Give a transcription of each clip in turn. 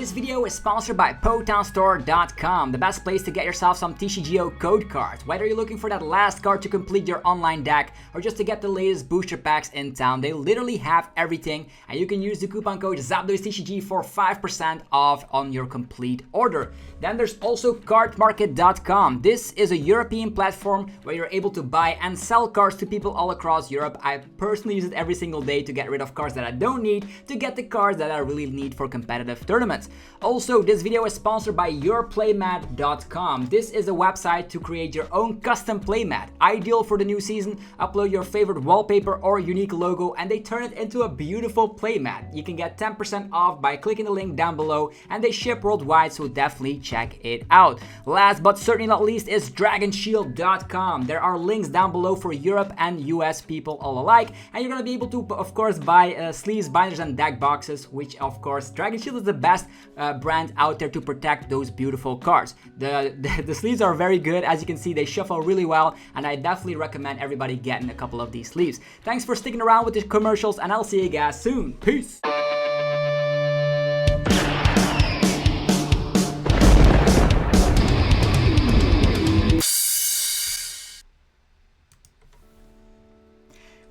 This video is sponsored by PotownStore.com, the best place to get yourself some TCGO code cards. Whether you're looking for that last card to complete your online deck or just to get the latest booster packs in town, they literally have everything, and you can use the coupon code ZAPDOSTCG for 5% off on your complete order. Then there's also Cardmarket.com. This is a European platform where you're able to buy and sell cards to people all across Europe. I personally use it every single day to get rid of cards that I don't need, to get the cards that I really need for competitive tournaments. Also, this video is sponsored by YourPlaymat.com. This is a website to create your own custom playmat. Ideal for the new season. Upload your favorite wallpaper or unique logo and they turn it into a beautiful playmat. You can get 10% off by clicking the link down below, and they ship worldwide, so definitely check it out. Last but certainly not least is DragonShield.com. There are links down below for Europe and US people all alike, and you're going to be able to, of course, buy sleeves, binders, and deck boxes, which, of course, Dragon Shield is the best brand out there to protect those beautiful cards. The sleeves are very good. As you can see, they shuffle really well, and I definitely recommend everybody getting a couple of these sleeves. Thanks for sticking around with the commercials, and I'll see you guys soon. Peace!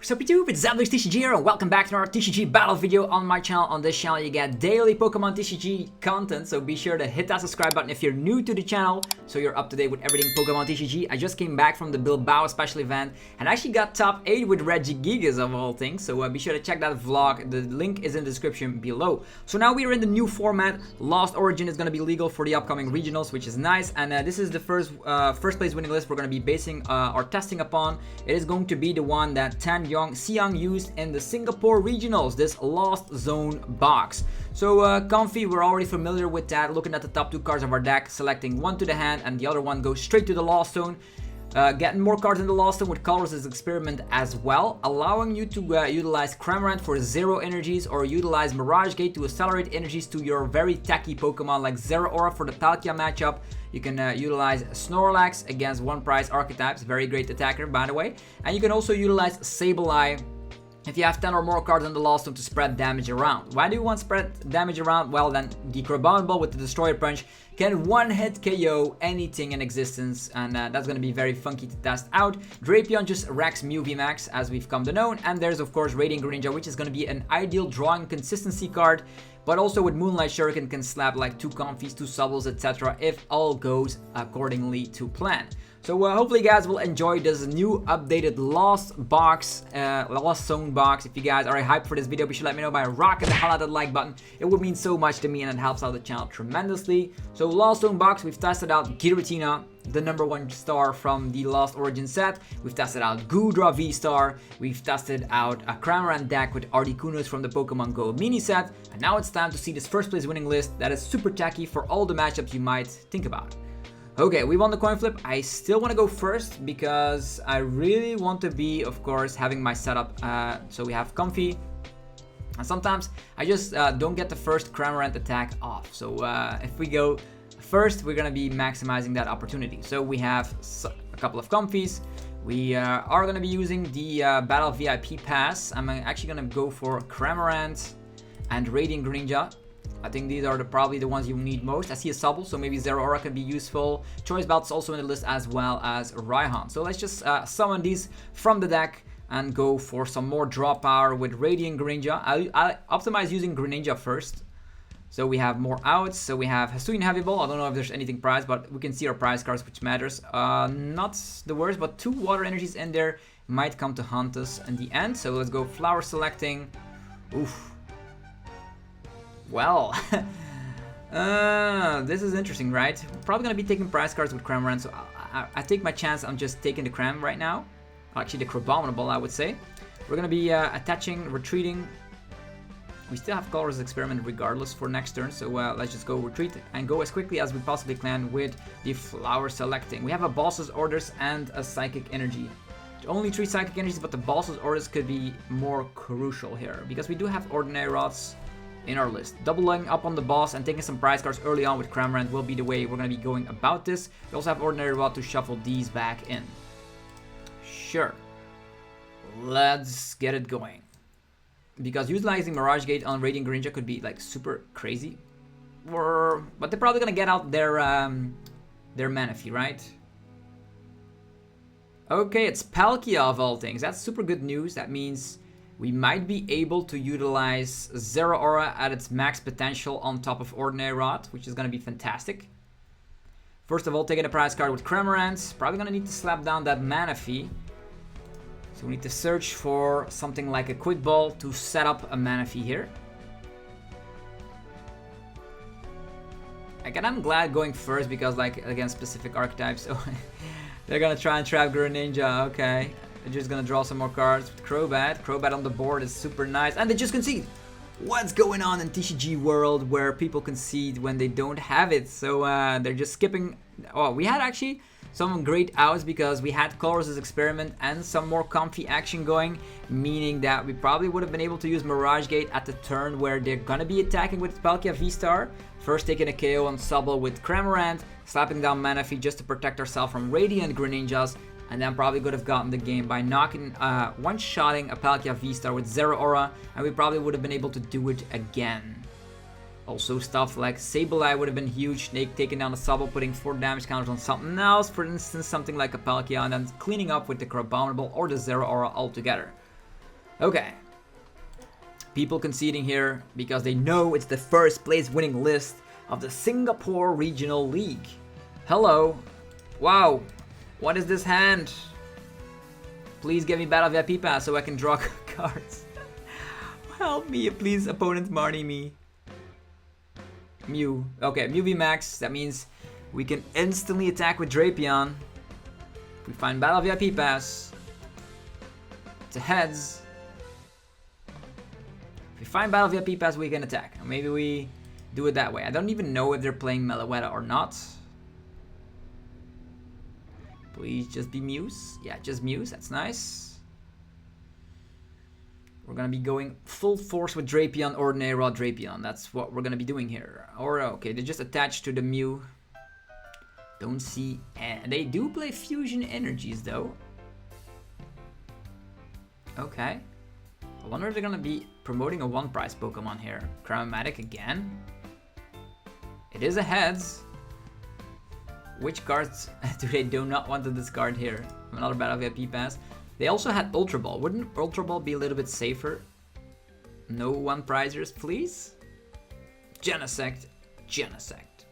Sup YouTube, it's ZAPDOSTCG here, and welcome back to our TCG battle video on my channel. On this channel you get daily Pokemon TCG content, so be sure to hit that subscribe button if you're new to the channel, so you're up to date with everything Pokemon TCG. I just came back from the Bilbao special event and actually got top 8 with Regigigas of all things, so be sure to check that vlog. The link is in the description below. So now we are in the new format. Lost Origin is going to be legal for the upcoming regionals, which is nice, and this is the first place winning list we're going to be basing our testing upon. It is going to be the one that Tan Yong Siang used in the Singapore regionals, this Lost Zone box. So Comfey, we're already familiar with that, looking at the top 2 cards of our deck, selecting one to the hand and the other one goes straight to the Lost Zone. Getting more cards in the Lost Zone with Colress' experiment as well, allowing you to utilize Cramorant for 0 energies or utilize Mirage Gate to accelerate energies to your very techy Pokemon like Zeraora for the Palkia matchup. You can utilize Snorlax against 1 price archetypes, very great attacker by the way. And you can also utilize Sableye if you have 10 or more cards in the Lost Zone to spread damage around. Why do you want spread damage around? Well, then the Crabominable with the Destroyer Punch can one-hit KO anything in existence, and that's going to be very funky to test out. Drapion just wrecks Mew VMAX, as we've come to know, and there's of course Radiant Greninja, which is going to be an ideal drawing consistency card, but also with Moonlight Shuriken can slap like 2 Comfeys, 2 Subbles, etc. if all goes accordingly to plan. So hopefully you guys will enjoy this new updated Lost Zone box. If you guys are hyped for this video, be sure to let me know by rocking the hell out of that like button. It would mean so much to me and it helps out the channel tremendously. So Lost Zone box, we've tested out Giratina, the #1 star from the Lost Origin set. We've tested out Goodra V-Star. We've tested out a Cramorant deck with Articunos from the Pokemon Go mini set. And now it's time to see this first place winning list that is super tacky for all the matchups you might think about. Okay, we won the coin flip. I still want to go first because I really want to be, of course, having my setup. So we have Comfey. And sometimes I just don't get the first Cramorant attack off. So if we go first, we're going to be maximizing that opportunity. So we have a couple of Comfeys. We are going to be using the Battle VIP pass. I'm actually going to go for Cramorant and Radiant Greninja. I think these are probably the ones you need most. I see a Subble, so maybe Zeraora could be useful. Choice Belt's also in the list, as well as Raihan. So let's just summon these from the deck and go for some more draw power with Radiant Greninja. I optimize using Greninja first. So we have more outs. So we have Hisuian Heavy Ball. I don't know if there's anything prized, but we can see our prize cards, which matters. Not the worst, but 2 water energies in there might come to haunt us in the end. So let's go flower selecting. Oof. Well, this is interesting, right? We're probably going to be taking prize cards with Cramorant, so I take my chance on just taking the Cram right now. Actually, the Crabominable, I would say. We're going to be attaching, retreating. We still have Colress experiment regardless for next turn, so let's just go retreat and go as quickly as we possibly can with the flower selecting. We have a Boss's Orders and a Psychic Energy. Only 3 Psychic Energies, but the Boss's Orders could be more crucial here, because we do have Ordinary Rods in our list. Doubling up on the boss and taking some prize cards early on with Cramorant will be the way we're going to be going about this. We also have Ordinary Rod to shuffle these back in. Sure. Let's get it going. Because utilizing Mirage Gate on Radiant Greninja could be like super crazy. But they're probably gonna get out their Manaphy, right? Okay, it's Palkia of all things. That's super good news. That means we might be able to utilize Zeraora at its max potential on top of Ordinary Rod, which is gonna be fantastic. First of all, taking a prize card with Cramorant. Probably gonna need to slap down that Manaphy. So we need to search for something like a Quick Ball to set up a Manaphy here. Again, I'm glad going first because, like, against specific archetypes, so they're gonna try and trap Greninja. Okay, they're just gonna draw some more cards with Crobat. Crobat on the board is super nice, and they just concede. What's going on in TCG world where people concede when they don't have it? So they're just skipping. Oh, we had actually some great outs because we had Colress' experiment and some more Comfey action going, meaning that we probably would have been able to use Mirage Gate at the turn where they're gonna be attacking with Palkia VSTAR. First taking a KO on Sableye with Cramorant, slapping down Manaphy just to protect ourselves from Radiant Greninjas, and then probably could have gotten the game by knocking, one-shotting a Palkia VSTAR with Zeraora, and we probably would have been able to do it again. Also stuff like Sableye would have been huge, taking down the Sableye, putting 4 damage counters on something else, for instance something like a Palkia, and then cleaning up with the Crabominable or the Zeraora altogether. Okay. People conceding here because they know it's the first place winning list of the Singapore Regional League. Hello. Wow. What is this hand? Please give me Battle VIP Pass so I can draw cards. Help me, please, opponent Marnie me. Mew. Okay, Mew VMAX. That means we can instantly attack with Drapion. If we find Battle VIP Pass. It's a heads. If we find Battle VIP Pass, we can attack. Or maybe we do it that way. I don't even know if they're playing Meloetta or not. Please just be Mews. Yeah, just Mews. That's nice. We're going to be going full force with Drapion, Ordinary Rod Drapion. That's what we're going to be doing here. Or, okay, they're just attached to the Mew. Don't see... they do play Fusion Energies, though. Okay. I wonder if they're going to be promoting a one-prize Pokemon here. Cramomatic again. It is a heads. Which cards do not want to discard here? Another Battle VIP Pass. They also had Ultra Ball. Wouldn't Ultra Ball be a little bit safer? No one-prizers, please? Genesect. Genesect.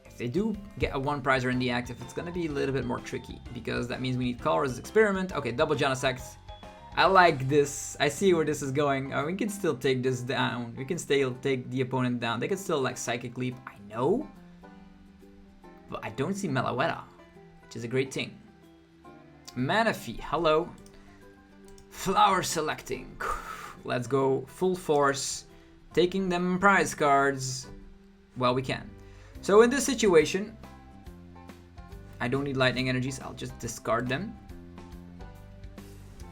If they do get a one-prizer in the active, it's going to be a little bit more tricky. Because that means we need Colress Experiment. Okay, double Genesect. I like this. I see where this is going. We can still take this down. We can still take the opponent down. They can still, like, Psychic Leap. I know. But I don't see Meloetta, which is a great thing. Manaphy, hello. Flower selecting. Let's go full force. Taking them prize cards. Well, we can. So in this situation, I don't need lightning energies. I'll just discard them.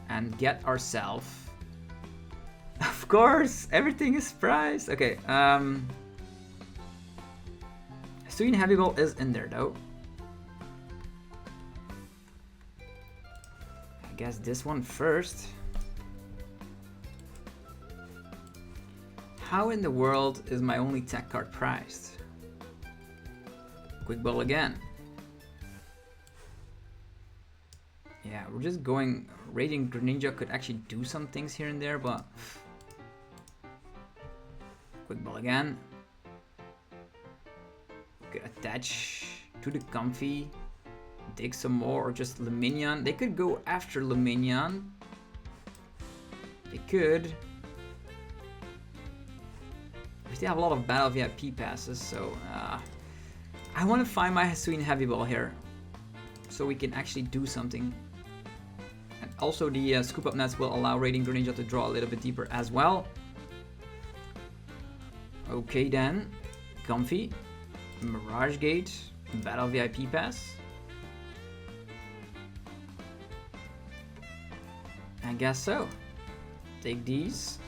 And get ourselves. Of course, everything is prized. Okay, Hisuian Heavy Ball is in there though. I guess this one first. How in the world is my only tech card prized? Quick Ball again. Yeah, we're just going... Radiant Greninja could actually do some things here and there, but... Quick Ball again. Could attach to the Comfey. Dig some more, or just Lumineon. They could go after Lumineon. They could. We still have a lot of Battle VIP passes, so... I want to find my Hisuian Heavy Ball here. So we can actually do something. And also the Scoop Up Nets will allow Radiant Greninja to draw a little bit deeper as well. Okay then. Comfey. Mirage Gate. Battle VIP Pass. I guess so. Take these.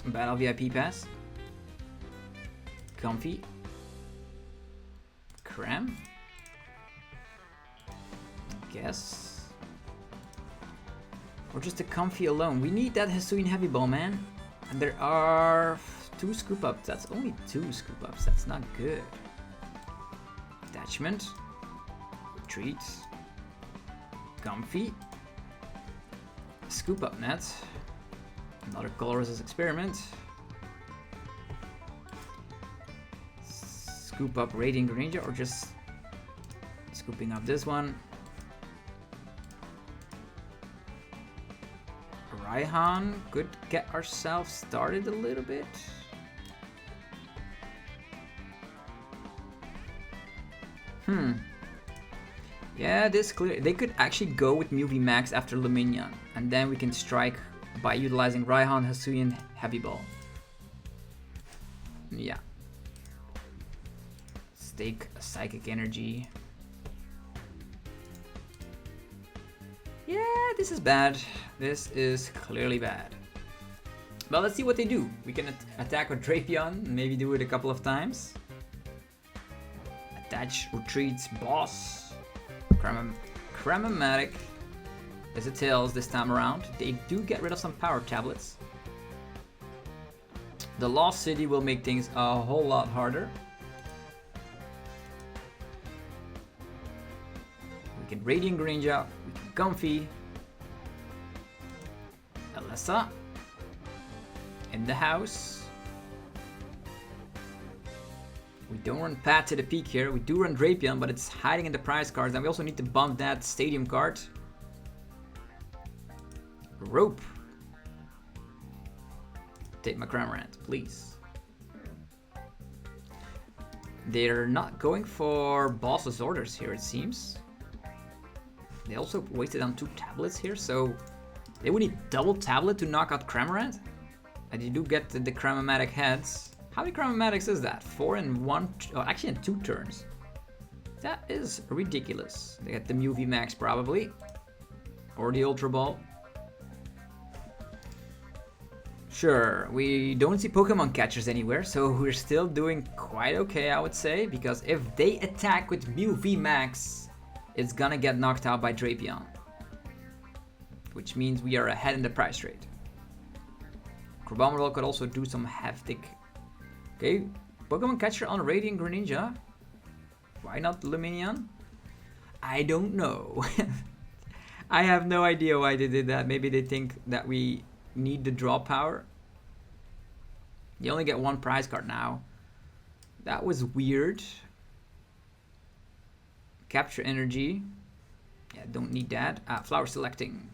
Battle VIP Pass. Comfey. Cram. Guess. Or just a Comfey alone. We need that Hisuian Heavy Ball, man. And there are 2 scoop ups. That's only 2 scoop ups. That's not good. Attachment. Retreat. Comfey. Scoop up net. Another Colress experiment. Scoop up Radiant Greninja, or just scooping up this one. Raihan could get ourselves started a little bit. Yeah, this clear. They could actually go with Mew VMAX after Lumineon, and then we can strike by utilizing Raihan, Hisuian, Heavy Ball. Yeah. Stake a Psychic Energy. Yeah, this is bad. This is clearly bad. But let's see what they do. We can attack with Drapion, maybe do it a couple of times. Attach, retreats, boss. Cramomatic is a Tails this time around. They do get rid of some power tablets. The Lost City will make things a whole lot harder. We can Radiant Greninja, we can Comfey. Alessa in the house. We don't run Path to the Peak here. We do run Drapion, but it's hiding in the prize cards, and we also need to bump that Stadium card. Rope. Take my Cramorant, please. They're not going for boss's orders here, it seems. They also wasted on 2 tablets here, so they would need double tablet to knock out Cramorant. And you do get the Cramomatic heads. How many Cramomatics is that? 4 in 1, oh, actually in 2 turns. That is ridiculous. They get the Mew VMAX probably. Or the Ultra Ball. Sure, we don't see Pokemon catchers anywhere, so we're still doing quite okay, I would say. Because if they attack with Mew VMAX, it's gonna get knocked out by Drapion. Which means we are ahead in the price rate. Crabominable could also do some hefty. Okay, Pokemon catcher on Radiant Greninja. Why not Lumineon? I don't know. I have no idea why they did that. Maybe they think that we need the draw power. You only get 1 prize card now. That was weird. Capture energy. Yeah, don't need that. Flower selecting.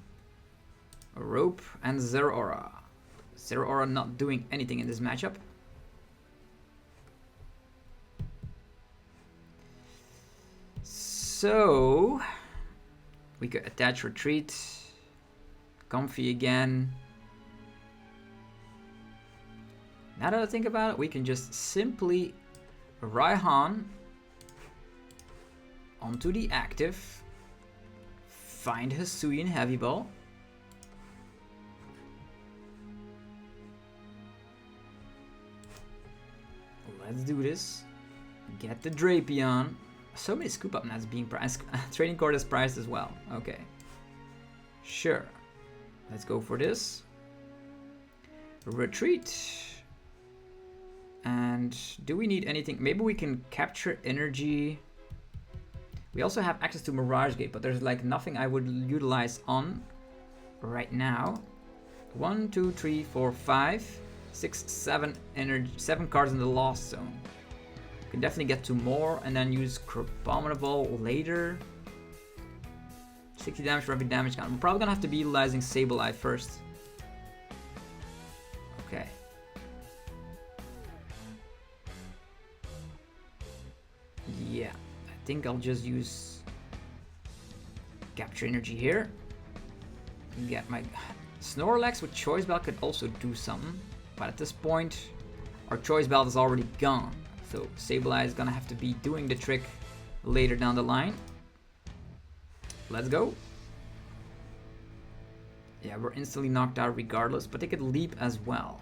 A rope and Zeraora. Zeraora not doing anything in this matchup. So we could attach retreat, Comfey again. Now that I think about it, we can just simply Raihan onto the active, find Hisuian Heavy Ball. Let's do this. Get the Drapion. So many scoop up nets being priced. Trading card is priced as well. Okay. Sure. Let's go for this. Retreat. And do we need anything? Maybe we can capture energy. We also have access to Mirage Gate, but there's like nothing I would utilize on right now. 1, 2, 3, 4, 5, 6, 7 energy, 7 cards in the Lost Zone. Can definitely get 2 more and then use Crabominable later. 60 damage for every damage count. We're probably gonna have to be utilizing Sableye first. Okay. Yeah, I think I'll just use Capture Energy here. Get my Snorlax with Choice Belt could also do something, but at this point, our Choice Belt is already gone. So Sableye is gonna have to be doing the trick later down the line. Let's go. Yeah, we're instantly knocked out regardless, but they could leap as well.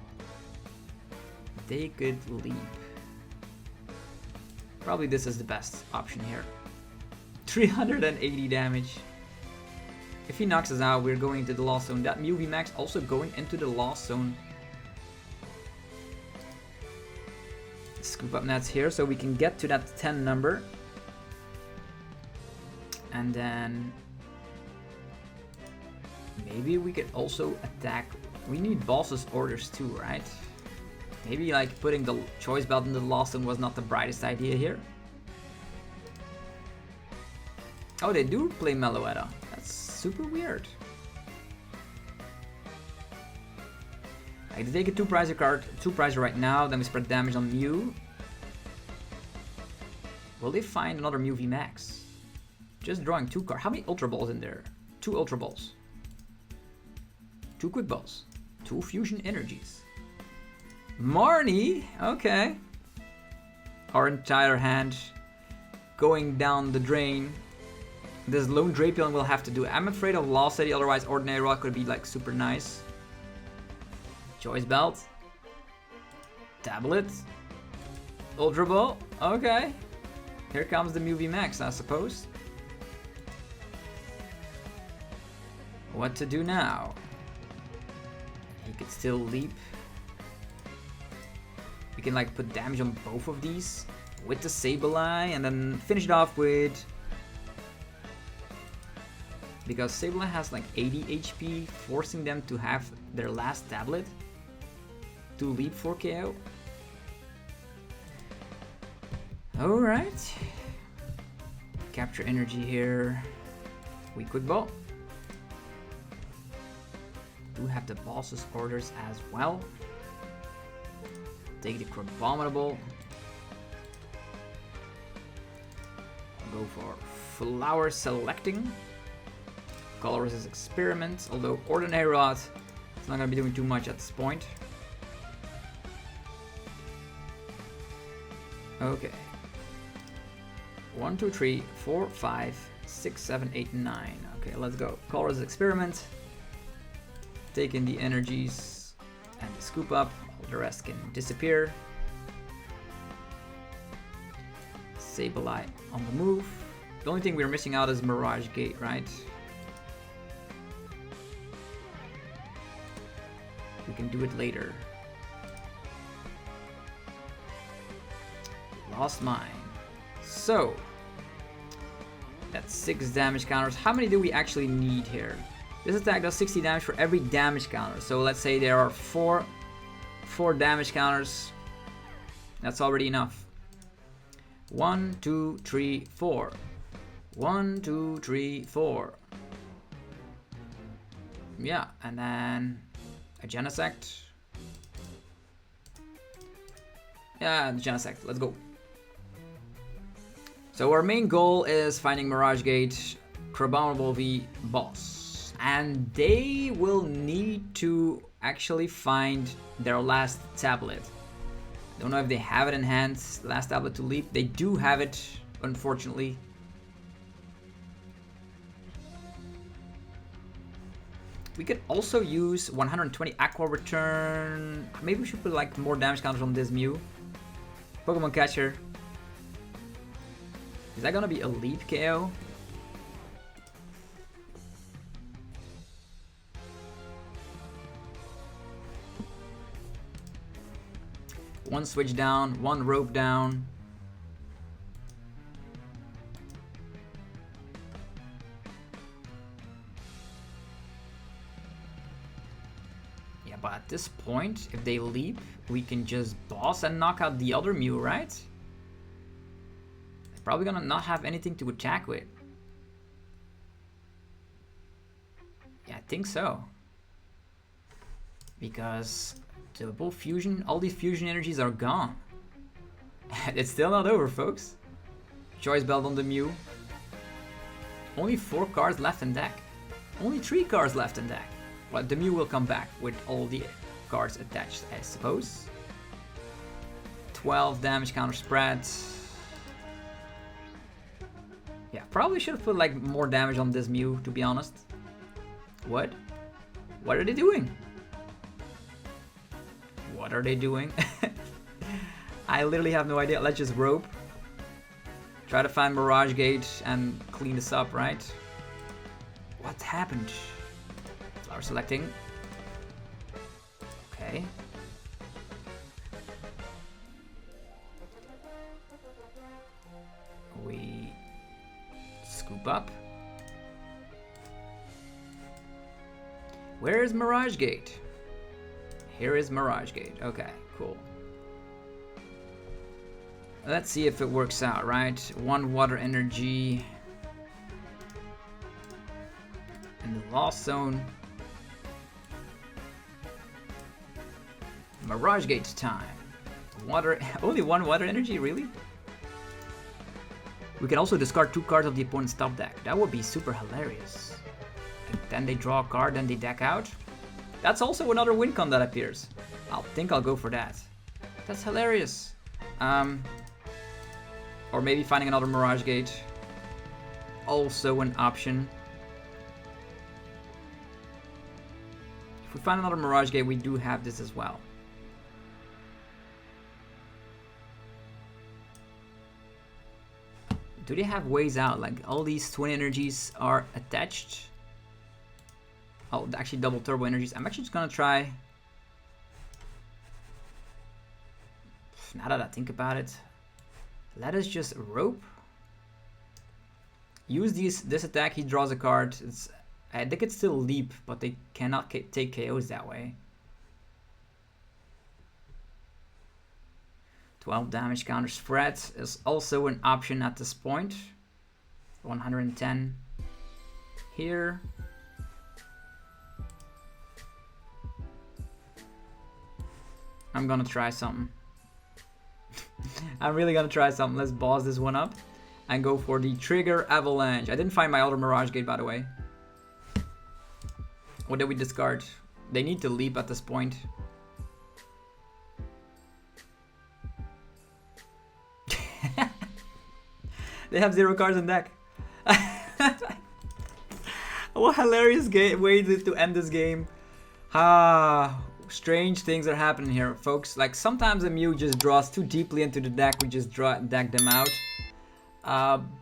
They could leap. Probably this is the best option here. 380 damage. If he knocks us out, we're going into the Lost Zone. That Mew VMAX also going into the Lost Zone. Scoop up nets here so we can get to that 10 number. And then maybe we could also attack. We need boss's orders too, right? Maybe like putting the choice belt in the Lost one was not the brightest idea here. Oh, they do play Meloetta. That's super weird. Like, they take a 2-prizer card, 2-prizer right now, then we spread damage on Mew. Will they find another Mew VMAX? Just drawing 2 cards. How many Ultra Balls in there? 2 Ultra Balls. 2 Quick Balls. 2 Fusion Energies. Marnie? Okay. Our entire hand going down the drain. This lone Drapion will have to do it. I'm afraid of Lost City, otherwise Ordinary Rock could be like super nice. Choice Belt. Tablet. Ultra Ball. Okay. Here comes the Mew VMAX, I suppose. What to do now? He could still leap. We can like put damage on both of these with the Sableye and then finish it off with... Because Sableye has like 80 HP, forcing them to have their last tablet to leap for KO. Alright. Capture energy here. We Quick Ball. Do have the boss's orders as well. Take the Crabominable. Go for Flower Selecting. Colress Experiment, although Ordinary Rod is not going to be doing too much at this point. Okay. 1, 2, 3, 4, 5, 6, 7, 8, 9. Okay, let's go. Colress Experiment. Take in the energies and the Scoop Up. All the rest can disappear. Sableye on the move. The only thing we're missing out is Mirage Gate, right? We can do it later. Lost Mine. So, that's 6 damage counters. How many do we actually need here? This attack does 60 damage for every damage counter. So let's say there are 4 damage counters. That's already enough. 1, 2, 3, 4. 1, 2, 3, 4. Yeah, and then a Genesect. Yeah, the Genesect. Let's go. So our main goal is finding Mirage Gate, Crabominable V boss. And they will need to actually find their last tablet. Don't know if they have it in hand, last tablet to leap. They do have it, unfortunately. We could also use 120 Aqua Return. Maybe we should put like more damage counters on this Mew. Pokemon Catcher. Is that gonna be a leap KO? One switch down, one rope down. Yeah, but at this point, if they leap, we can just boss and knock out the other Mew, right? They're probably gonna not have anything to attack with. Yeah, I think so. Because double fusion, all these fusion energies are gone. It's still not over, folks. Choice Belt on the Mew. Only 4 cards left in deck. Only 3 cards left in deck. But the Mew will come back with all the cards attached, I suppose. 12 damage counter spread. Yeah, probably should have put like more damage on this Mew, to be honest. What? What are they doing? What are they doing? I literally have no idea. Let's just rope. Try to find Mirage Gate and clean this up, right? What happened? Flower selecting. Okay. scoop up. Where is Mirage Gate? Here is Mirage Gate. Okay, cool. Let's see if it works out, right? 1 water energy. In the Lost Zone. Mirage Gate time. Water, only 1 water energy, really? We can also discard 2 cards of the opponent's top deck. That would be super hilarious. And then they draw a card, then they deck out. That's also another win con that appears. I think I'll go for that. That's hilarious. Or maybe finding another Mirage Gate. Also an option. If we find another Mirage Gate, we do have this as well. Do they have ways out? Like all these twin energies are attached. Oh, actually double turbo energies. I'm actually just gonna try. Now that I think about it, let us just rope. Use this attack. He draws a card. They could still leap, but they cannot take KOs that way. 12 damage counter spread is also an option at this point. 110 here. I'm gonna try something. I'm really gonna try something. Let's boss this one up and go for the trigger avalanche. I didn't find my other Mirage Gate, by the way. What did we discard? They need to leap at this point. They have 0 cards in deck. What hilarious way to end this game. Strange things are happening here, folks. Like sometimes a Mew just draws too deeply into the deck. We just deck them out.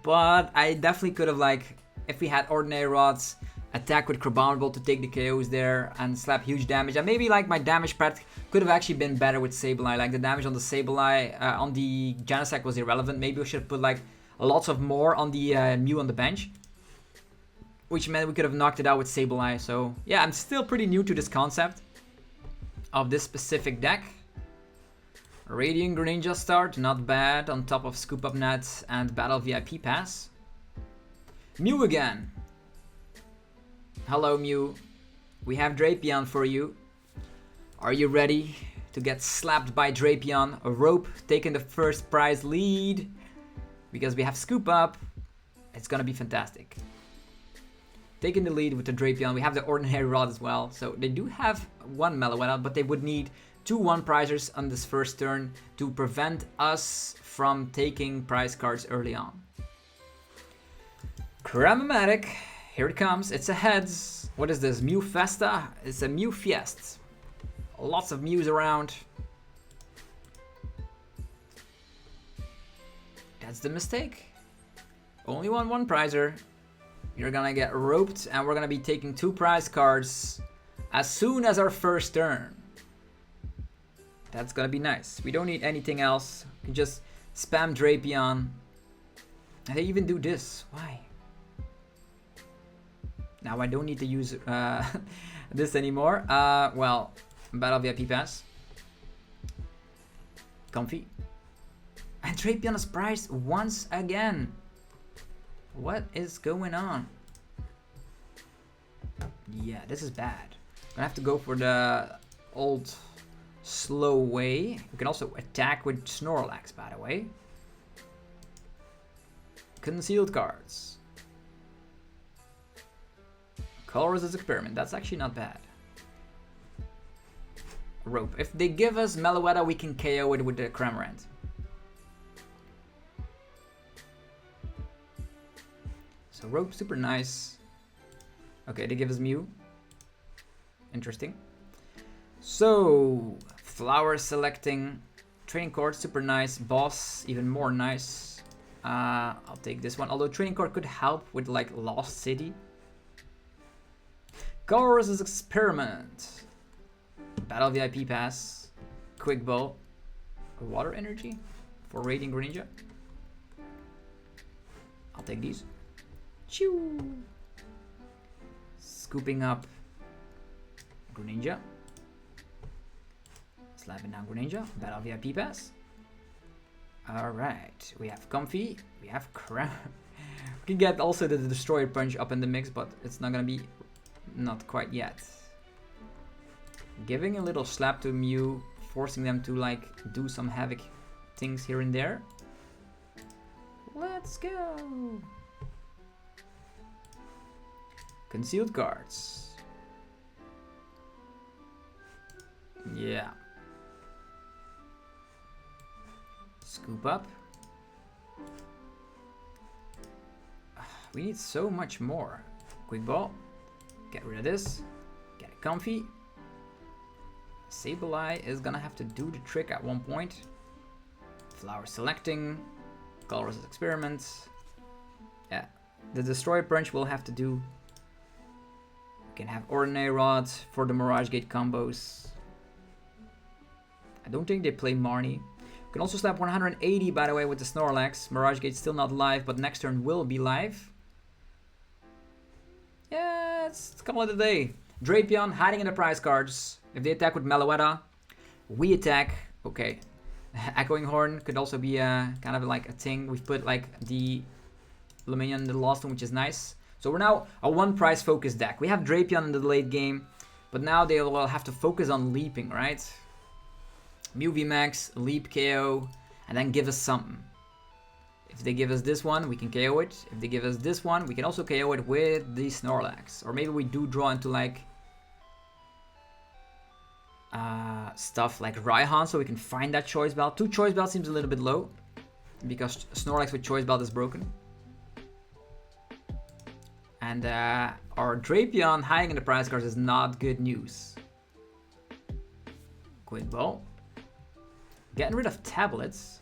But I definitely could have, like, if we had Ordinary Rods, attack with Crabominable to take the KOs there and slap huge damage. And maybe like my damage spread could have actually been better with Sableye. Like the damage on the Sableye, on the Genesect was irrelevant. Maybe we should have put like lots of more on the Mew on the bench, which meant we could have knocked it out with Sableye. So yeah, I'm still pretty new to this concept of this specific deck. Radiant Greninja start, not bad, on top of Scoop Up Net and Battle VIP Pass. Mew again. Hello Mew, we have Drapion for you. Are you ready to get slapped by Drapion? A rope taking the first prize lead. Because we have Scoop Up, it's gonna be fantastic. Taking the lead with the Drapion, we have the Ordinary Rod as well. So they do have 1 Meloetta, but they would need 2 1-prizers on this first turn to prevent us from taking prize cards early on. Cramomatic. Here it comes. It's a heads. What is this? Mew Festa? It's a Mew Fiest. Lots of Mews around. That's the mistake. Only 1 1-prizer. You're gonna get roped and we're gonna be taking 2 prize cards as soon as our first turn. That's gonna be nice. We don't need anything else. We can just spam Drapion. And they even do this. Why? Now I don't need to use this anymore. Well, Battle VIP Pass. Comfey. And Drapion is priced once again. What is going on? Yeah, this is bad. I'm gonna have to go for the old slow way. We can also attack with Snorlax, by the way. Concealed cards. Colress' Experiment, that's actually not bad. Rope. If they give us Meloetta, we can KO it with the Cramorant. So rope, super nice. Okay, they give us Mew. Interesting. So, flower selecting. Training Court, super nice. Boss, even more nice. I'll take this one. Although Training Court could help with like Lost City. Colress' Experiment. Battle VIP Pass. Quick Bow. Water Energy for Radiant Greninja. I'll take these. Choo. Scooping up Greninja. Slapping down Greninja. Battle VIP pass. Alright. We have Comfey. We have Cram. We can get also the Destroyer Punch up in the mix, but it's not gonna be... Not quite yet. Giving a little slap to Mew. Forcing them to like do some havoc things here and there. Let's go! Concealed cards. Yeah. Scoop up. We need so much more. Quick ball. Get rid of this. Get it comfy. Sableye is gonna have to do the trick at one point. Flower selecting. Colress experiments. Yeah. The Destroyer Punch will have to do. We can have Ordinary Rod for the Mirage Gate combos. I don't think they play Marnie. We can also slap 180 by the way with the Snorlax. Mirage Gate still not live, but next turn will be live. Yeah, it's couple of the day. Drapion hiding in the prize cards. If they attack with Meloetta, we attack. Okay. Echoing Horn could also be a kind of like a thing. We've put like the Lumineon, the last one, which is nice. So we're now a one prize focus deck. We have Drapion in the late game, but now they will have to focus on leaping, right? Mew VMAX, leap KO, and then give us something. If they give us this one, we can KO it. If they give us this one, we can also KO it with the Snorlax. Or maybe we do draw into like stuff like Raihan, so we can find that Choice Belt. 2 Choice Belt seems a little bit low, because Snorlax with Choice Belt is broken. And our Drapion hiding in the prize cards is not good news. Quick ball. Getting rid of tablets.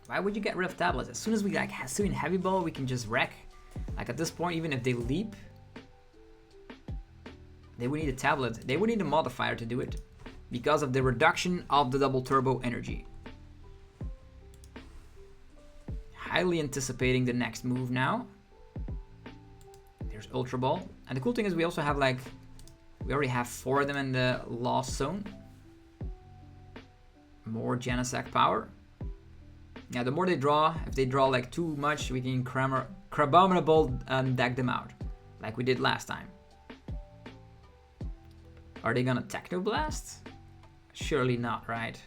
Why would you get rid of tablets? As soon as we like Hisuian Heavy Ball, we can just wreck. Like at this point, even if they leap, they would need a tablet. They would need a modifier to do it, because of the reduction of the double turbo energy. Highly anticipating the next move now. There's Ultra Ball. And the cool thing is we also have like, we already have 4 of them in the Lost Zone. More Genesect power. Yeah, the more they draw, if they draw like too much, we can Crabominable deck them out. Like we did last time. Are they gonna Techno Blast? Surely not, right?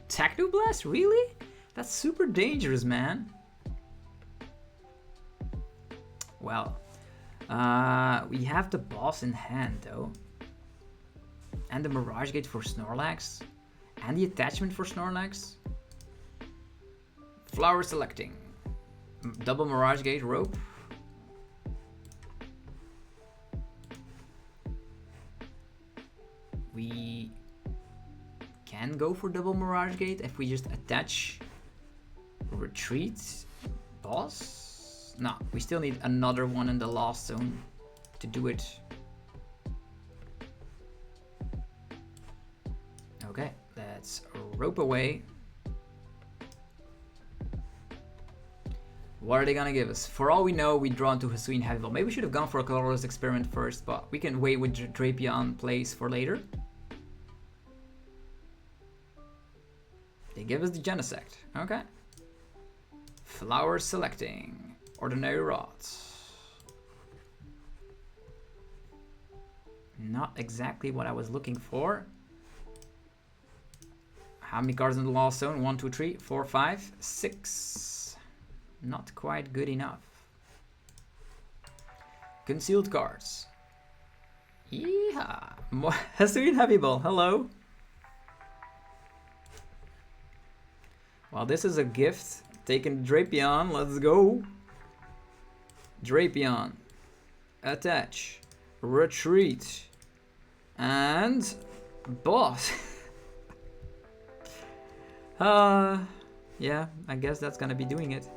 Techno Blast? Really? That's super dangerous, man. Well, we have the boss in hand, though. And the Mirage Gate for Snorlax. And the attachment for Snorlax. Flower selecting. Double Mirage Gate rope. We can go for double Mirage Gate if we just attach retreat boss. No, we still need another one in the Lost Zone to do it. Okay, let's rope away. What are they gonna give us? For all we know, we draw into Hisuian Heavy Ball. Maybe we should have gone for a Colress experiment first, but we can wait with Drapion plays for later. They give us the Genesect. Okay. Flower selecting. Ordinary Rods. Not exactly what I was looking for. How many cards in the Lost Zone? 1, 2, 3, 4, 5, 6. Not quite good enough. Concealed cards. Yeehaw. Hisuian Heavy Ball. Hello. Well, this is a gift. Taking Drapion. Let's go. Drapion. Attach. Retreat. And boss. Yeah, I guess that's gonna be doing it.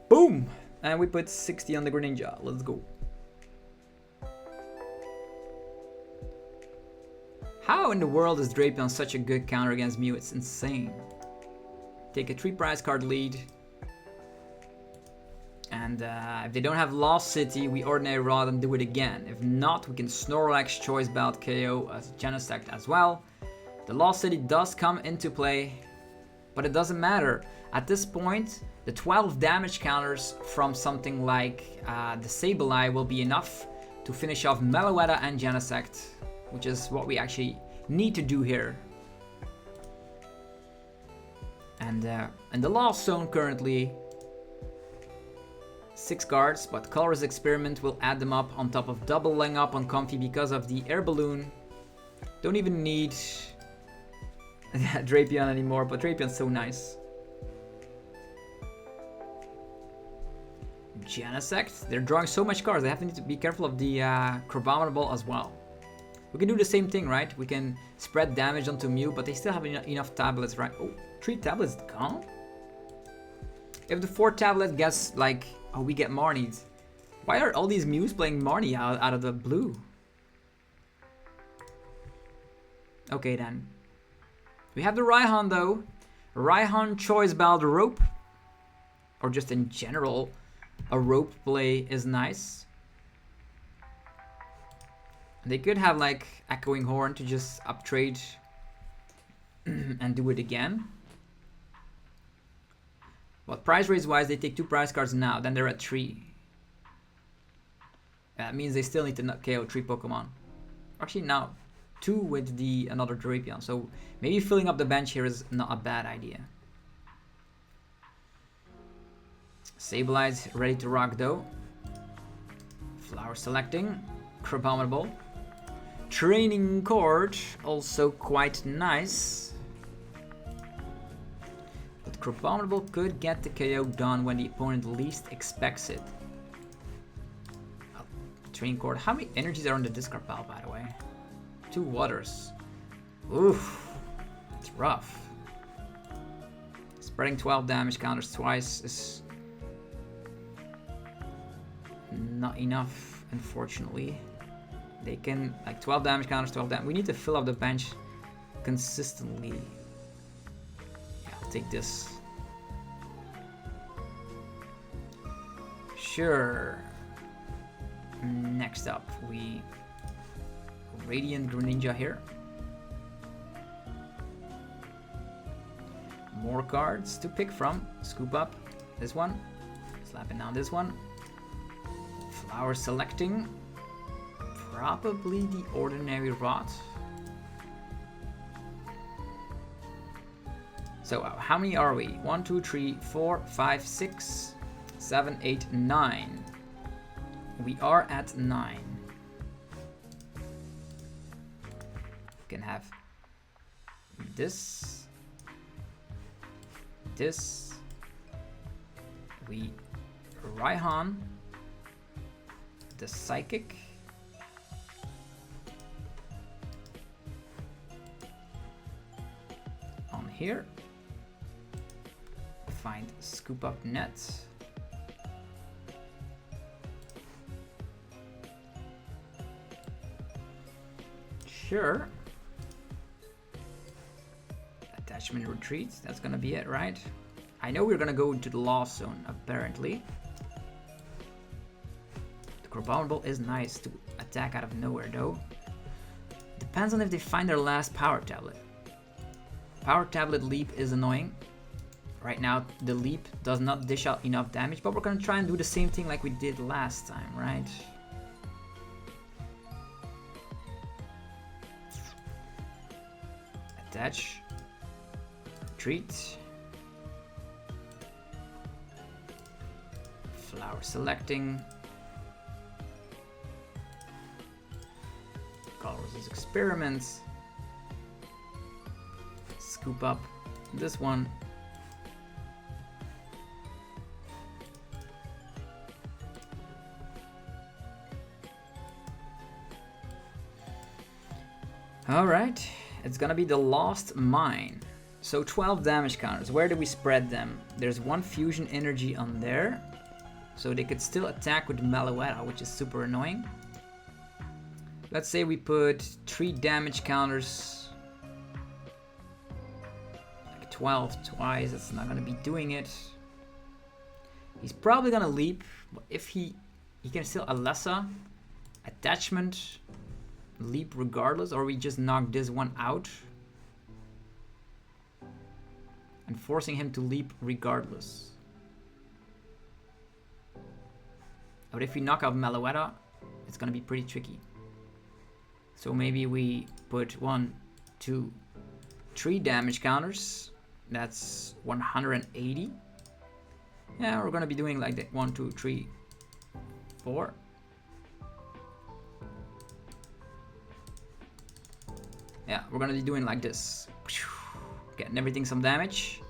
Boom! And we put 60 on the Greninja. Let's go. How in the world is Drapion such a good counter against Mew? It's insane. take a 3 prize card lead. And if they don't have Lost City, we Ordinary Rod and do it again. If not, we can Snorlax Choice Belt KO as Genesect as well. The Lost City does come into play, but it doesn't matter. At this point, the 12 damage counters from something like the Sableye will be enough to finish off Meloetta and Genesect, which is what we actually need to do here. And in the Lost Zone currently, 6 cards, but Colress Experiment will add them up on top of doubling up on Comfey because of the Air Balloon. Don't even need Drapion anymore, but Drapion's so nice. Genesect, they're drawing so much cards, they have to be careful of the Crabominable as well. We can do the same thing, right? We can spread damage onto Mew, but they still have enough tablets, right? Oh, 3 tablets gone? If the 4th tablet gets like, oh, we get Marnied. Why are all these Mews playing Marnie out of the blue? Okay then. We have the Raihan though. Raihan Choice Belt Rope. Or just in general, a rope play is nice. They could have like Echoing Horn to just uptrade and do it again. But prize raise wise, they take 2 prize cards now, then they're at 3. That means they still need to KO 3 Pokemon. Actually now 2 with the another Drapion, so maybe filling up the bench here is not a bad idea. Sableye's ready to rock though. Flower selecting, Crabominable. Training Court, also quite nice. But Crabominable could get the KO done when the opponent least expects it. Oh, Training Court, how many energies are on the discard pile by the way? 2 waters. Oof, it's rough. Spreading 12 damage counters twice is not enough, unfortunately. They can, like 12 damage counters, 12 damage. We need to fill up the bench consistently. Yeah, I'll take this. Sure. Next up, we Radiant Greninja here. More cards to pick from. Scoop up this one. Slapping down this one. Flower selecting. Probably the Ordinary Rod. So how many are we? 1, 2, 3, 4, 5, 6, 7, 8, 9. We are at 9. We can have this. This. We Raihan. The Psychic. On here. Find Scoop Up Net. Sure. Attachment Retreat, that's gonna be it, right? I know we're gonna go into the Lost Zone, apparently. The Crabominable is nice to attack out of nowhere, though. Depends on if they find their last Power Tablet. Power Tablet Leap is annoying. Right now, the Leap does not dish out enough damage, but we're gonna try and do the same thing like we did last time, right? Attach. Retreat. Flower selecting. Colress Experiments. Scoop up this one. Alright, it's gonna be the Lost Mine. So 12 damage counters. Where do we spread them? There's 1 fusion energy on there. So they could still attack with Meloetta, which is super annoying. Let's say we put 3 damage counters. Like 12 twice, that's not gonna be doing it. He's probably gonna leap, but if he can still Alessa, attachment, leap regardless, or we just knock this one out and forcing him to leap regardless. But if we knock out Meloetta, it's gonna be pretty tricky. So maybe we put 1, 2, 3 damage counters. That's 180. Yeah, we're gonna be doing like that. 1, 2, 3, 4. Yeah, we're gonna be doing like this. Getting everything some damage.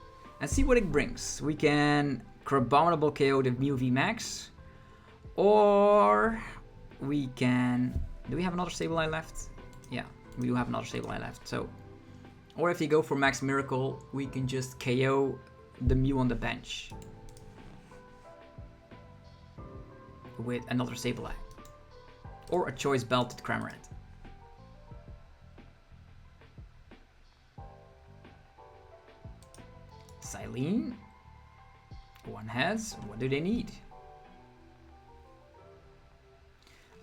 And see what it brings. We can Crabominable KO the Mew VMAX. Or we can... Do we have another Sableye left? Yeah, we do have another Sableye left. So, or if you go for Max Miracle, we can just KO the Mew on the bench with another Sableye. Or a Choice Belted Cramorant. Silene. One heads. What do they need?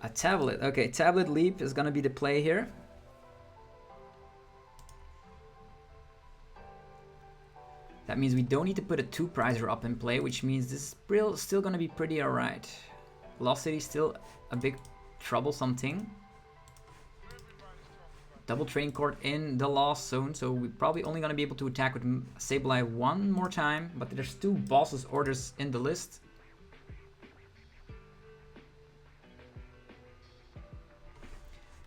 A tablet. Okay, tablet leap is gonna be the play here. That means we don't need to put a 2-prizer up in play, which means this is still gonna be pretty alright. Lost City still a big troublesome thing. Double Train Court in the Lost Zone, so we're probably only gonna be able to attack with Sableye one more time, but there's 2 bosses orders in the list.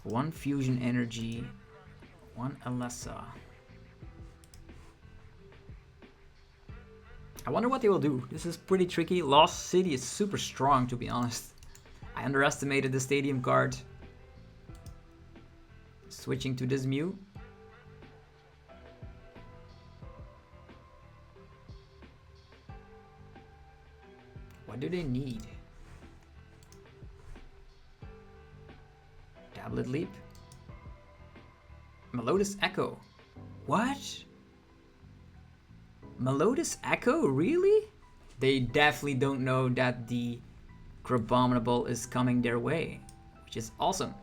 One Fusion Energy, 1 Alessa. I wonder what they will do. This is pretty tricky. Lost City is super strong, to be honest. I underestimated the Stadium card. Switching to this Mew. What do they need? Tablet Leap. Melodious Echo. What? Melodious Echo? Really? They definitely don't know that the Crabominable is coming their way, which is awesome.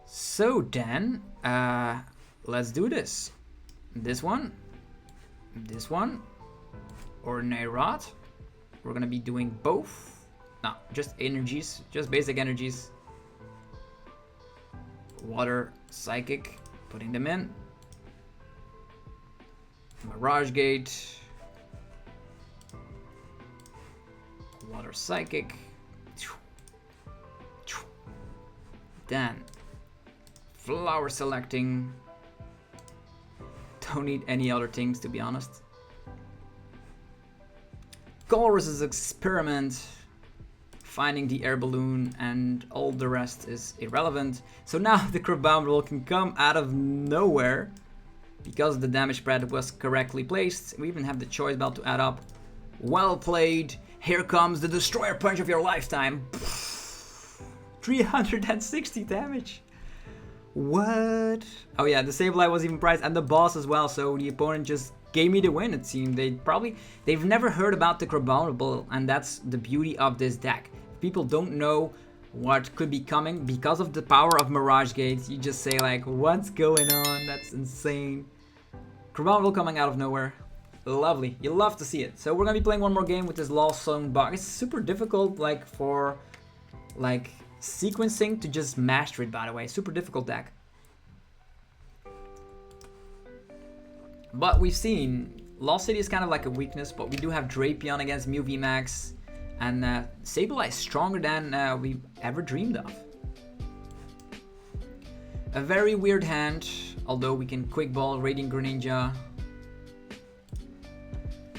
So then, let's do this. This one, Ordinary Rod. We're gonna be doing both. No, just energies, just basic energies. Water, Psychic, putting them in. Mirage Gate. Water, Psychic. Then Flower Selecting. Don't need any other things, to be honest. Colress's Experiment. Finding the air balloon, and all the rest is irrelevant. So now the Crabominable can come out of nowhere because the damage spread was correctly placed. We even have the Choice Belt to add up. Well played. Here comes the Destroyer Punch of your lifetime. 360 damage. What? Oh yeah, the Sableye was even prized and the boss as well, so the opponent just gave me the win, it seemed. They've never heard about the Crabominable, and that's the beauty of this deck. People don't know what could be coming because of the power of Mirage Gate. You just say like, what's going on? That's insane. Crabominable coming out of nowhere. Lovely. You love to see it. So we're gonna be playing one more game with this Lost Zone bug. It's super difficult, like for like sequencing to just master it, by the way. Super difficult deck. But we've seen Lost City is kind of like a weakness, but we do have Drapion against Mew VMAX, and Sableye is stronger than we ever dreamed of. A very weird hand, although we can Quick Ball, Radiant Greninja.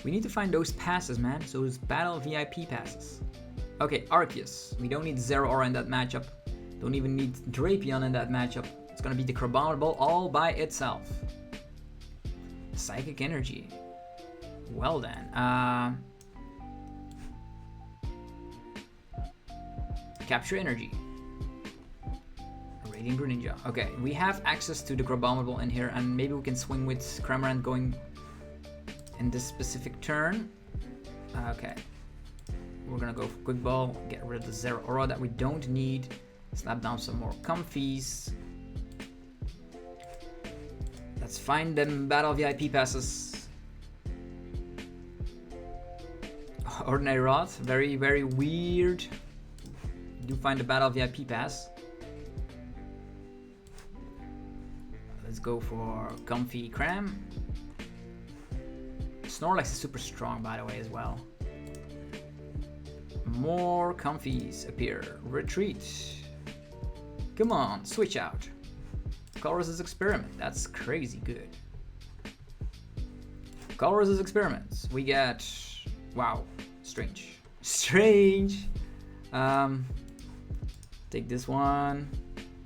We need to find those passes, man. So those battle VIP passes. Okay, Arceus. We don't need Zeraora in that matchup. Don't even need Drapion in that matchup. It's gonna be the Crabominable all by itself. Psychic Energy. Well then. Capture Energy. Radiant Greninja. Okay, we have access to the Crabominable in here, and maybe we can swing with Cramorant going in this specific turn. Okay. We're gonna go for Quick Ball, get rid of the Zeraora that we don't need, slap down some more Comfeys. Let's find them battle VIP passes. Ordinary Rod, very, very weird. Do find the battle VIP pass. Let's go for Comfey Cram. Snorlax is super strong, by the way, as well. More Comfeys appear. Retreat. Come on, switch out. Colress's Experiment. That's crazy good. Colress's Experiments. We get... Wow. Strange. Strange. Take this one.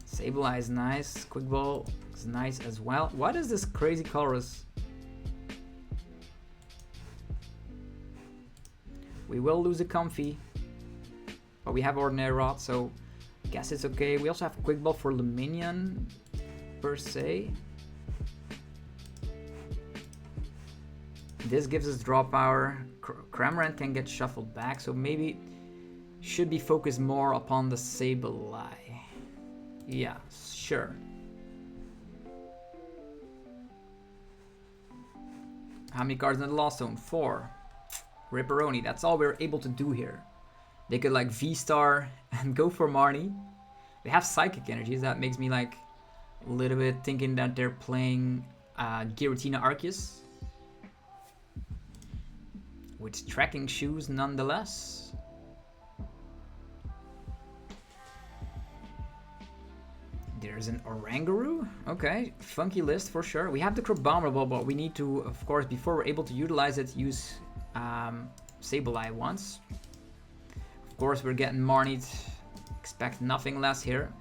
Sableye is nice. Quick Ball is nice as well. What is this crazy Colress? We will lose a Comfey. But we have Ordinary Rod, so I guess it's okay. We also have Quick Ball for Lumineon, per se. This gives us draw power. Cramorant can get shuffled back, so maybe should be focused more upon the Sableye. Yeah, sure. How many cards in the Lost Zone? 4. Ripperoni, that's all we're able to do here. They could like V-Star and go for Marnie. They have Psychic Energies, that makes me like a little bit thinking that they're playing Giratina Arceus. With tracking shoes nonetheless. There's an Oranguru. Okay, funky list for sure. We have the Crabominable, but we need to, of course, before we're able to utilize it, use Sableye once. Of course, we're getting Marnied. Expect nothing less here.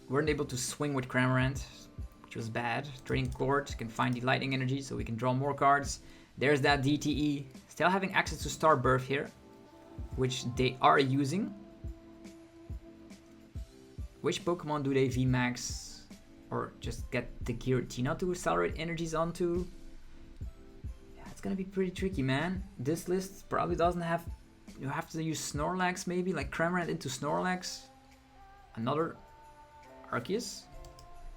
Weren't able to swing with Cramorant, which was bad. Trading Court can find the Lightning Energy, so we can draw more cards. There's that DTE. Still having access to Starbirth here, which they are using. Which Pokemon do they VMAX or just get the Giratina to accelerate energies onto? Yeah, it's gonna be pretty tricky, man. This list probably doesn't have... You have to use Snorlax maybe, like Cramorant into Snorlax. Another Arceus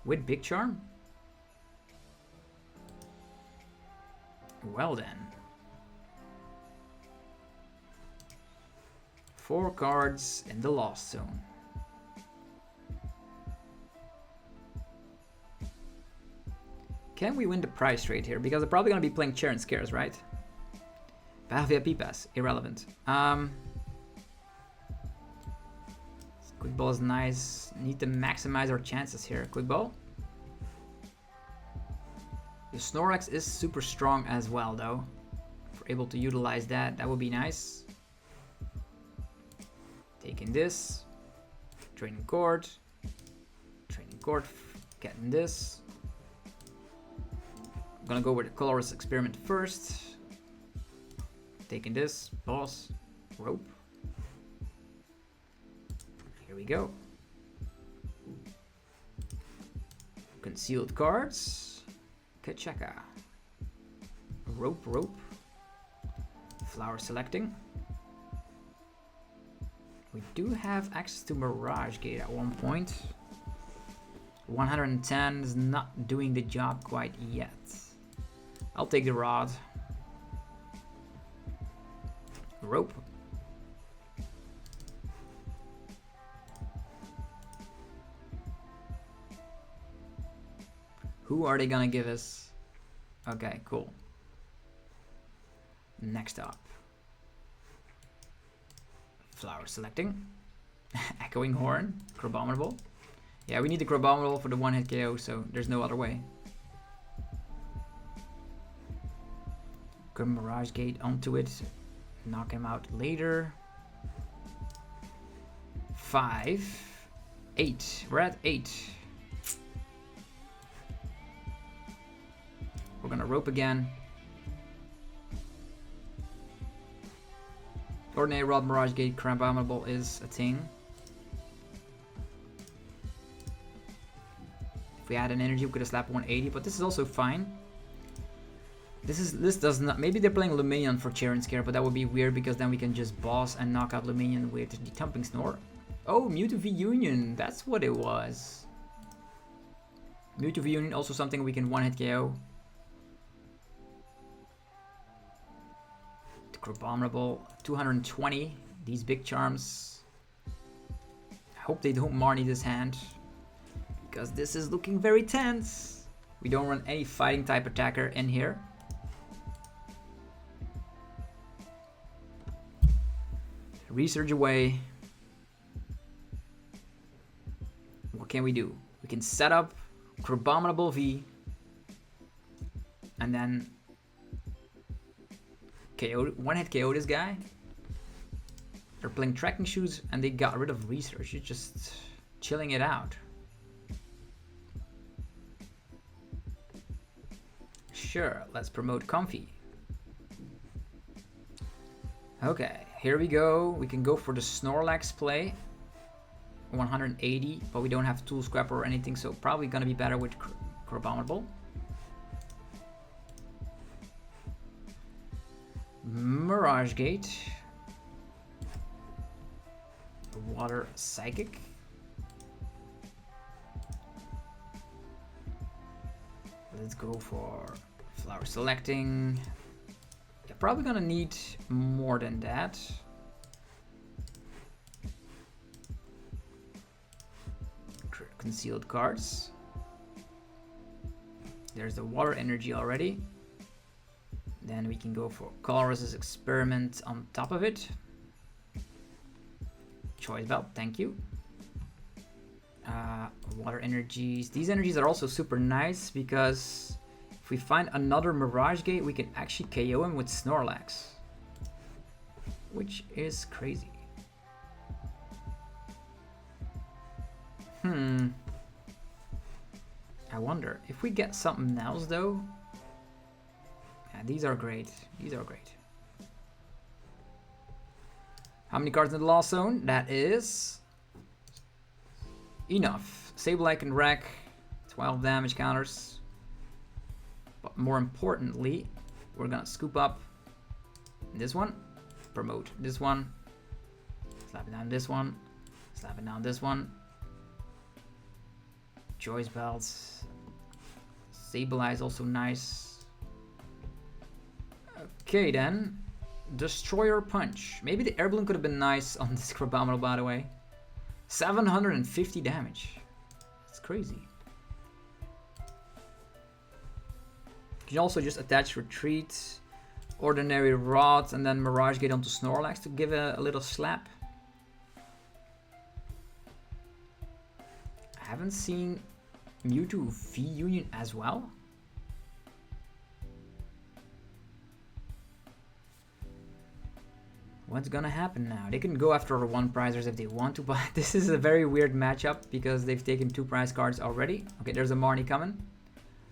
with Big Charm. Well then. 4 cards in the Lost Zone. Can we win the prize trade here? Because they're probably going to be playing Chair and Scares, right? Battle VIP pass, irrelevant. Quick Ball is nice. Need to maximize our chances here. Quick Ball. The Snorlax is super strong as well, though. If we're able to utilize that, that would be nice. Taking this. Training Court. Training Court. Getting this. I'm gonna go with the Colress Experiment first. Taking this, boss, rope. Here we go. Concealed cards. Kacheka. Rope, rope. Flower selecting. We do have access to Mirage Gate at one point. 110 is not doing the job quite yet. I'll take the Rod. Rope. Who are they gonna give us? Okay, cool. Next up. Flower selecting. Echoing Horn. Crabominable. Yeah, we need the Crabominable for the one-hit KO, so there's no other way. Good Mirage Gate onto it. Knock him out later. 5. 8. We're at 8. We're gonna rope again. Ordinary Rod, Mirage Gate, Crabominable is a thing. If we had an energy, we could have slapped 180, but this is also fine. This does not. Maybe they're playing Lumineon for Cheer and Scare, but that would be weird because then we can just boss and knock out Lumineon with the Thumping Snore. Oh, Mewtwo VUNION. That's what it was. Mewtwo VUNION, also something we can one-hit KO. The Crabominable, 220. These big charms. I hope they don't Marnie this hand, because this is looking very tense. We don't run any fighting type attacker in here. Research away. What can we do? We can set up Crabominable V and then KO, one-hit KO this guy. They're playing Tracking Shoes and they got rid of Research. You're just chilling it out. Sure, let's promote Comfey. Okay, here we go. We can go for the Snorlax play. 180, but we don't have Tool Scrapper or anything, so probably gonna be better with Crabominable. Mirage Gate. Water Psychic. Let's go for Flower Selecting. You're probably gonna need more than that. Concealed cards. There's the Water Energy already. Then we can go for Colress's Experiment on top of it. Choice Belt, thank you. Water Energies. These energies are also super nice because if we find another Mirage Gate, we can actually KO him with Snorlax, which is crazy. I wonder if we get something else though. Yeah, these are great. These are great. How many cards in the Lost Zone? That is enough. Sableye can wreck 12 damage counters. But more importantly, we're gonna scoop up this one, promote this one, slap it down this one, slap it down this one. Choice Belts. Sableye is also nice. Okay then. Destroyer Punch. Maybe the Air Balloon could have been nice on this Crabominable, by the way. 750 damage. That's crazy. You can also just attach Retreat, Ordinary Rod, and then Mirage Gate onto Snorlax to give a little slap. I haven't seen Mewtwo VUNION as well. What's gonna happen now? They can go after one prizers if they want to, but this is a very weird matchup because they've taken 2 prize cards already. Okay, there's a Marnie coming.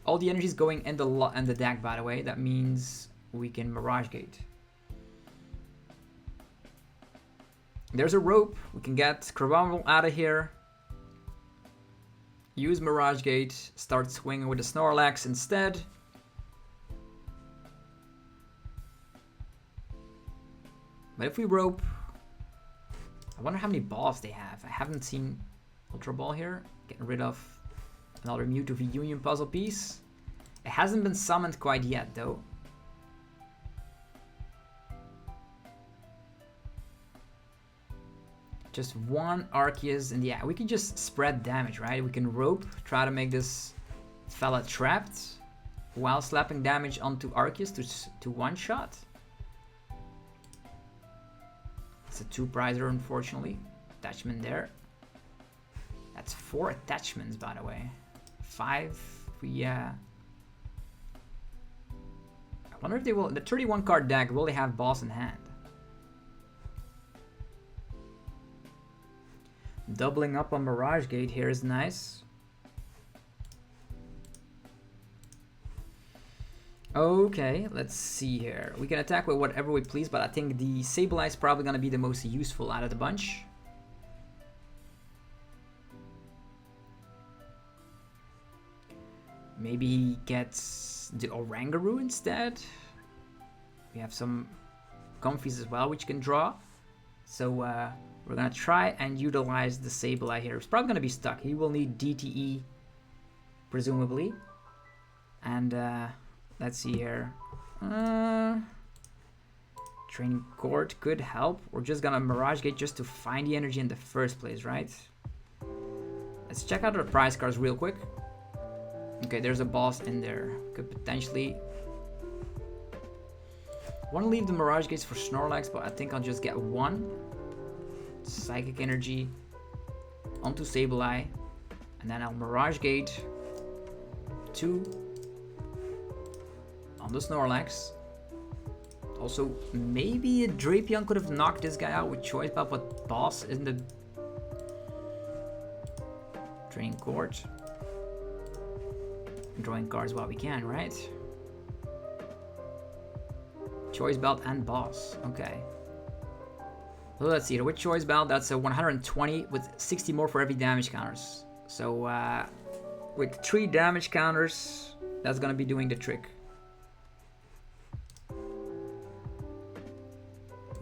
All the energy is going in the deck, by the way. That means we can Mirage Gate. There's a rope. We can get Crabominable out of here. Use Mirage Gate. Start swinging with the Snorlax instead. But if we rope, I wonder how many balls they have. I haven't seen Ultra Ball here. Getting rid of another Mewtwo VUNION puzzle piece. It hasn't been summoned quite yet though. Just one Arceus, and yeah, we can just spread damage, right? We can rope, try to make this fella trapped while slapping damage onto Arceus to one-shot. It's a 2-prizer, unfortunately. Attachment there. That's 4 attachments, by the way. 5, yeah. I wonder if they will. The 31 card deck, will they have boss in hand? Doubling up on Mirage Gate here is nice. Okay, let's see here. We can attack with whatever we please, but I think the Sableye is probably going to be the most useful out of the bunch. Maybe he gets the Oranguru instead. We have some Comfeys as well, which you can draw. So we're gonna try and utilize the Sableye here. He's probably gonna be stuck. He will need DTE, presumably. And let's see here. Training Court could help. We're just gonna Mirage Gate just to find the energy in the first place, right? Let's check out our prize cards real quick. Okay, there's a boss in there. Could potentially... want to leave the Mirage Gates for Snorlax, but I think I'll just get one. Psychic Energy onto Sableye. And then I'll Mirage Gate 2 on the Snorlax. Also, maybe a Drapion could have knocked this guy out with Choice Belt, but boss in the Training Court. Drawing cards while we can, right? Choice Belt and boss. Okay. Well, let's see. With Choice Belt, that's a 120 with 60 more for every damage counters. So with 3 damage counters, that's gonna be doing the trick.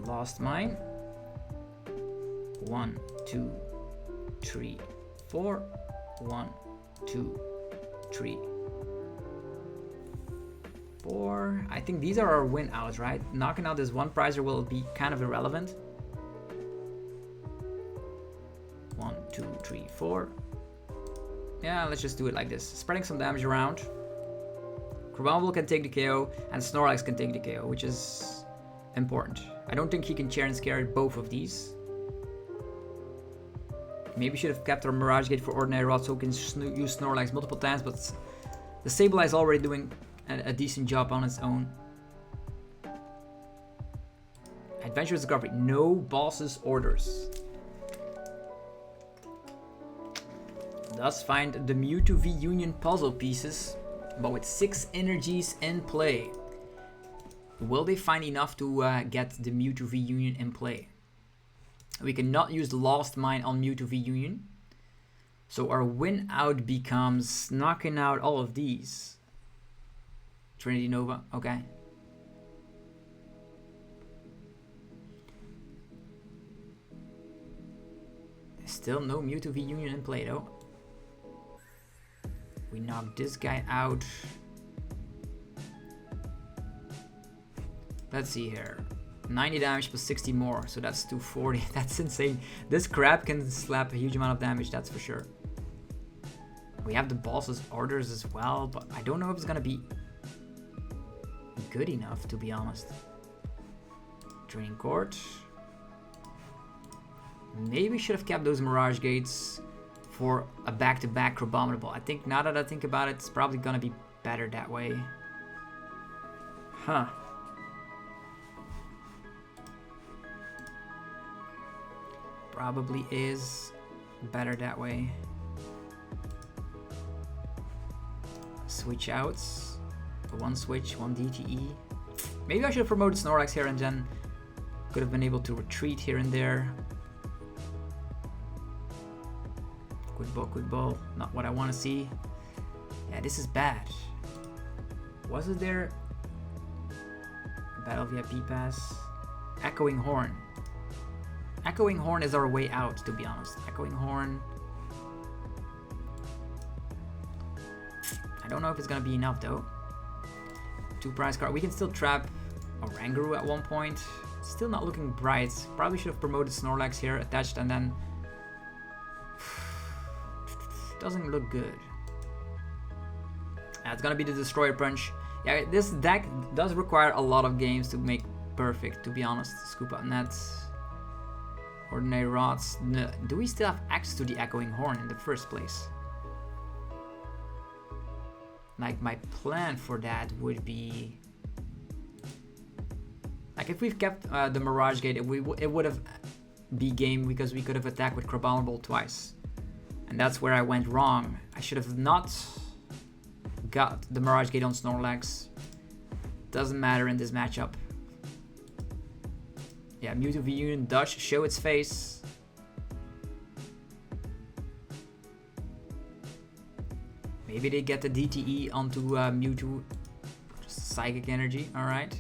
Lost Mine. 1, 2, 3, 4. 1, 2, 3, 4. I think these are our win outs, right? Knocking out this one prizer will be kind of irrelevant. 1, 2, 3, 4. Yeah, let's just do it like this. Spreading some damage around. Crabominable can take the KO, and Snorlax can take the KO, which is important. I don't think he can chair and scare both of these. Maybe should have kept our Mirage Gate for Ordinary Rod so we can use Snorlax multiple times, but the Sableye is already doing a decent job on its own. Adventurous Discovery. No bosses orders. Thus find the Mewtwo VUNION puzzle pieces, but with 6 energies in play. Will they find enough to get the Mewtwo VUNION in play? We cannot use the Lost Mine on Mewtwo VUNION. So our win out becomes knocking out all of these. Trinity Nova, okay. Still no Mewtwo VUNION in play though. We knock this guy out. Let's see here. 90 damage plus 60 more, so that's 240. That's insane. This crab can slap a huge amount of damage, that's for sure. We have the boss's orders as well, but I don't know if it's gonna be good enough, to be honest. Training Court. Maybe should have kept those Mirage Gates for a back-to-back Crabominable. I think now that I think about it, it's probably gonna be better that way. Huh. Probably is better that way. Switch outs. One switch, one DTE. Maybe I should have promoted Snorlax here and then could have been able to retreat here and there. Quick ball. Not what I want to see. Yeah, this is bad. Wasn't there Battle VIP Pass? Echoing Horn. Echoing Horn is our way out, to be honest. Echoing Horn. I don't know if it's gonna be enough though. 2 prize card. We can still trap Oranguru at one point. Still not looking bright. Probably should have promoted Snorlax here, attached, and then doesn't look good. It's gonna be the Destroyer Punch. Yeah, this deck does require a lot of games to make perfect, to be honest. Scoop out nets. Ordinary Rods. No. Do we still have access to the Echoing Horn in the first place? Like, my plan for that would be... like, if we've kept the Mirage Gate, it would have be game because we could have attacked with Crabominable twice. And that's where I went wrong. I should have not got the Mirage Gate on Snorlax. Doesn't matter in this matchup. Yeah, Mewtwo VUNION does show its face. Maybe they get the DTE onto Mewtwo. Just Psychic Energy, alright.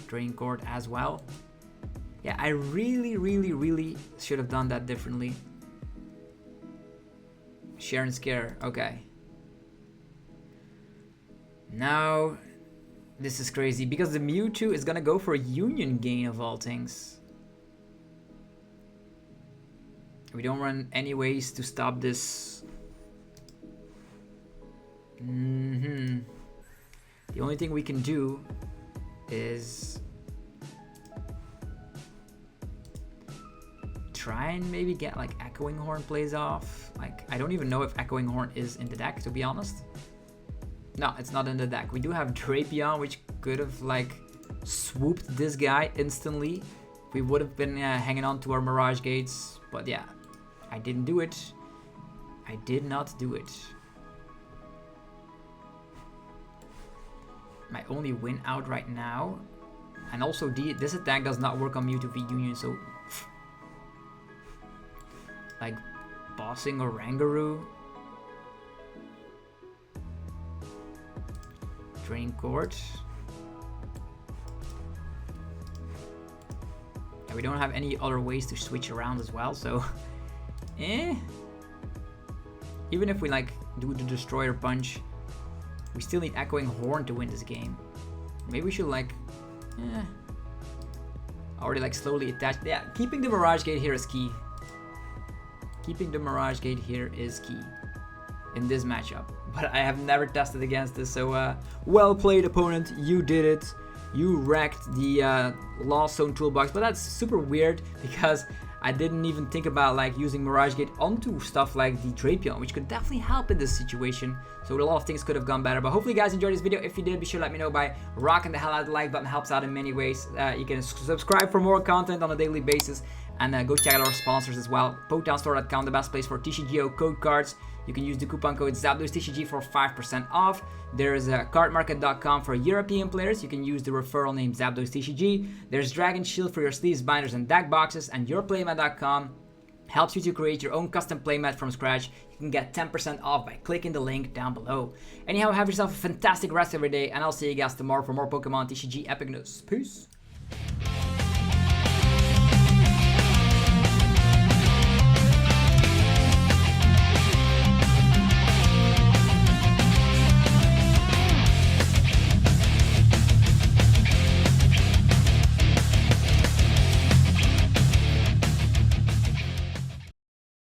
Drain Cord as well. Yeah, I really should have done that differently. Share and Scare, okay. Now, this is crazy because the Mewtwo is gonna go for a Union Gain of all things. We don't run any ways to stop this. The only thing we can do is try and maybe get like Echoing Horn plays off. Like, I don't even know if Echoing Horn is in the deck, to be honest. No, it's not in the deck. We do have Drapion, which could have like swooped this guy instantly. We would have been hanging on to our Mirage Gates, but yeah, I didn't do it. I did not do it. My only win out right now, and also this attack does not work on Mewtwo V Union, so like bossing or Rangaroo. Drain Cord. And we don't have any other ways to switch around as well, so even if we like do the Destroyer Punch, we still need Echoing Horn to win this game. Maybe we should like already like slowly attach. Yeah, keeping the Mirage Gate here is key. Keeping the Mirage Gate here is key in this matchup. But I have never tested against this, so well played, opponent. You did it. You wrecked the Lost Zone toolbox, but that's super weird because I didn't even think about like using Mirage Gate onto stuff like the Drapion, which could definitely help in this situation. So a lot of things could have gone better, but hopefully you guys enjoyed this video. If you did, be sure to let me know by rocking the hell out of the like button. Helps out in many ways. You can subscribe for more content on a daily basis, and go check out our sponsors as well. PokemonStore.com, the best place for TCGO code cards. You can use the coupon code ZapdosTCG for 5% off. There's cardmarket.com for European players. You can use the referral name ZapdosTCG. There's Dragon Shield for your sleeves, binders, and deck boxes. And yourplaymat.com helps you to create your own custom playmat from scratch. You can get 10% off by clicking the link down below. Anyhow, have yourself a fantastic rest of your day, and I'll see you guys tomorrow for more Pokemon TCG Epic News. Peace!